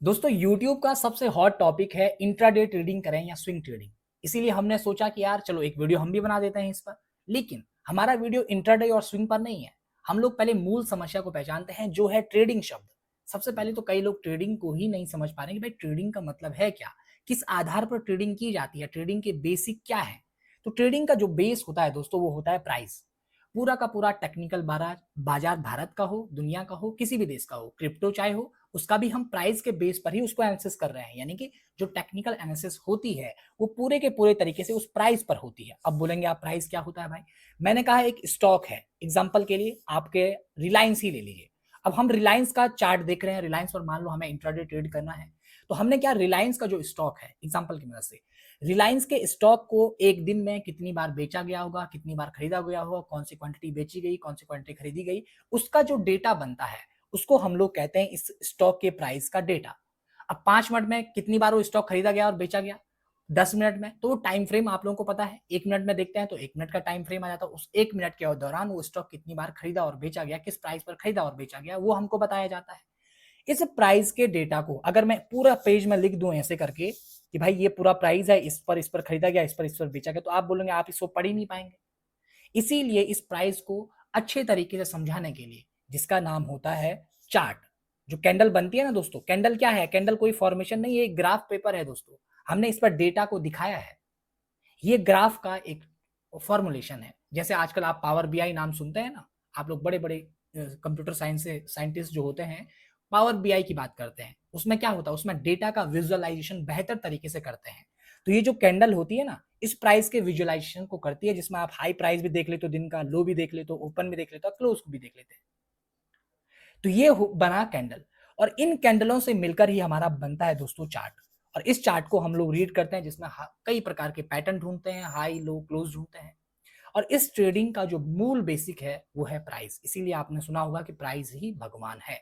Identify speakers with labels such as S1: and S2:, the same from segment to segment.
S1: दोस्तों YouTube का सबसे हॉट टॉपिक है इंट्राडे ट्रेडिंग करें या स्विंग ट्रेडिंग। इसीलिए हमने सोचा कि यार चलो एक वीडियो हम भी बना देते हैं इस पर। लेकिन हमारा वीडियो इंट्राडे और स्विंग पर नहीं है। हम लोग पहले मूल समस्या को पहचानते हैं जो है ट्रेडिंग शब्द। सबसे पहले तो कई लोग ट्रेडिंग को ही नहीं समझ पा रहे हैं कि भाई ट्रेडिंग का मतलब है क्या, किस आधार पर ट्रेडिंग की जाती है, ट्रेडिंग के बेसिक क्या है। तो ट्रेडिंग का जो बेस होता है दोस्तों वो होता है प्राइस। पूरा का पूरा टेक्निकल बाजार भारत का हो, दुनिया का हो, किसी भी देश का हो, क्रिप्टो चाहे हो, उसका भी हम प्राइस के बेस पर ही उसको एनालिसिस कर रहे हैं। यानी कि जो टेक्निकल एनालिसिस होती है वो पूरे के पूरे तरीके से उस प्राइस पर होती है। अब बोलेंगे आप प्राइस क्या होता है भाई? मैंने कहा एक स्टॉक है, एग्जांपल के लिए आपके रिलायंस ही ले लीजिए। अब हम रिलायंस का चार्ट देख रहे हैं, रिलायंस पर मान लो हमें इंट्राडे ट्रेड करना है। तो हमने क्या, रिलायंस का जो स्टॉक है, एग्जांपल की मदद से रिलायंस के स्टॉक को एक दिन में कितनी बार बेचा गया होगा, कितनी बार खरीदा गया होगा, कौन सी क्वांटिटी बेची गई, कौन सी क्वांटिटी खरीदी गई, उसका जो डेटा बनता है उसको हम लोग कहते हैं इस स्टॉक के प्राइस का डेटा। अब 5 मिनट में कितनी बार वो स्टॉक खरीदा गया और बेचा गया, 10 मिनट में, तो टाइम फ्रेम आप लोगों को पता है। 1 मिनट में देखते हैं तो 1 मिनट का टाइम फ्रेम आ जाता है। उस 1 मिनट के दौरान वो स्टॉक कितनी बार खरीदा और बेचा गया, किस प्राइस पर खरीदा और बेचा गया, वो हमको बताया जाता है। इस प्राइस के डेटा को अगर मैं पूरा पेज में लिख दूं ऐसे करके कि भाई ये पूरा प्राइस है, इस पर खरीदा गया, इस पर बेचा गया, तो आप बोलेंगे आप इसको पढ़ ही नहीं पाएंगे। इसीलिए इस प्राइस को अच्छे तरीके से समझाने के लिए जिसका नाम होता है चार्ट, जो कैंडल बनती है ना दोस्तों, कैंडल क्या है? कैंडल कोई फॉर्मेशन नहीं है, एक ग्राफ पेपर है दोस्तों। हमने इस पर डेटा को दिखाया है। ये ग्राफ का एक फॉर्मुलेशन है। जैसे आजकल आप पावर बीआई नाम सुनते हैं ना, आप लोग बड़े बड़े कंप्यूटर साइंस से साइंटिस्ट जो होते हैं पावर बीआई की बात करते हैं। उसमें क्या होता है, उसमें डेटा का विजुअलाइजेशन बेहतर तरीके से करते हैं। तो ये जो कैंडल होती है ना, इस प्राइस के विजुअलाइजेशन को करती है, जिसमें आप हाई प्राइस भी देख लेते हो, दिन का लो भी देख लेते हो, ओपन भी देख लेते हो, क्लोज को भी देख लेते हैं। तो ये बना कैंडल, और इन कैंडलों से मिलकर ही हमारा बनता है दोस्तों चार्ट। और इस चार्ट को हम लोग रीड करते हैं जिसमें कई प्रकार के पैटर्न ढूंढते हैं, हाई लो क्लोज ढूंढते हैं। और इस ट्रेडिंग का जो मूल बेसिक है वो है प्राइस। इसीलिए आपने सुना होगा कि प्राइस ही भगवान है।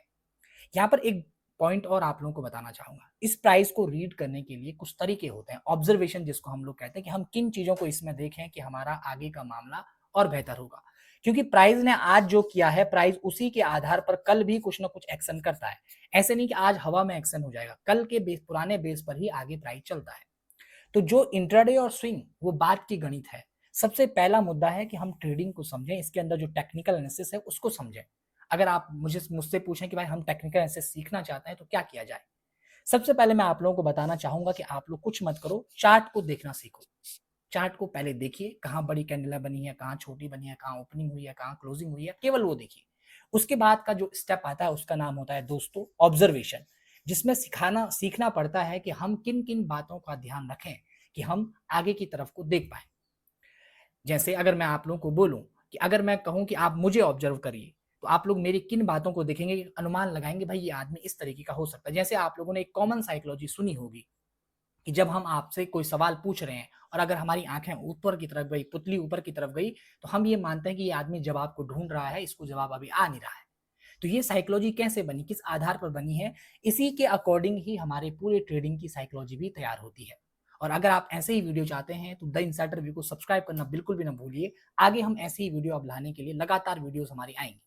S1: यहाँ पर एक पॉइंट और आप लोगों को बताना चाहूंगा। इस प्राइस को रीड करने के लिए कुछ तरीके होते हैं, ऑब्जर्वेशन जिसको हम लोग कहते हैं, कि हम किन चीजों को इसमें देखें कि हमारा आगे का मामला और बेहतर होगा। क्योंकि प्राइस ने आज जो किया है, प्राइस उसी के आधार पर कल भी कुछ ना कुछ एक्शन करता है। ऐसे नहीं कि आज हवा में एक्शन हो जाएगा, कल के बेस, पुराने बेस पर ही आगे प्राइस चलता है। तो जो इंट्राडे और स्विंग वो बात की गणित है। सबसे पहला मुद्दा है कि हम ट्रेडिंग को समझें, इसके अंदर जो टेक्निकल एनालिसिस है उसको समझें। अगर आप मुझसे पूछें कि भाई हम टेक्निकल एनालिसिस सीखना चाहते हैं तो क्या किया जाए, सबसे पहले मैं आप लोगों को बताना चाहूंगा कि आप लोग कुछ मत करो, चार्ट को देखना सीखो। चार्ट को पहले देखिए, कहाँ बड़ी कैंडल बनी है, कहाँ छोटी बनी है, कहाँ ओपनिंग हुई है, कहाँ क्लोजिंग हुई है, केवल वो देखिए। उसके बाद का जो स्टेप आता है उसका नाम होता है दोस्तों ऑब्जर्वेशन, जिसमें सीखना पड़ता है कि हम किन किन बातों का ध्यान रखें कि हम आगे की तरफ को देख पाए। जैसे अगर मैं आप लोगों को बोलूं कि अगर मैं कहूं कि आप मुझे ऑब्जर्व करिए, तो आप लोग मेरी किन बातों को देखेंगे, अनुमान लगाएंगे भाई ये आदमी इस तरीके का हो सकता है। जैसे आप लोगों ने एक कॉमन साइकोलॉजी सुनी होगी कि जब हम आपसे कोई सवाल पूछ रहे हैं और अगर हमारी आंखें ऊपर की तरफ गई, पुतली ऊपर की तरफ गई, तो हम ये मानते हैं कि ये आदमी जवाब को ढूंढ रहा है, इसको जवाब अभी आ नहीं रहा है। तो ये साइकोलॉजी कैसे बनी, किस आधार पर बनी है, इसी के अकॉर्डिंग ही हमारे पूरे ट्रेडिंग की साइकोलॉजी भी तैयार होती है। और अगर आप ऐसे ही वीडियो चाहते हैं तो द इनसाइडर व्यू को सब्सक्राइब करना बिल्कुल भी ना भूलिए। आगे हम ऐसे ही वीडियो अब लाने के लिए लगातार वीडियोस हमारी आएंगी।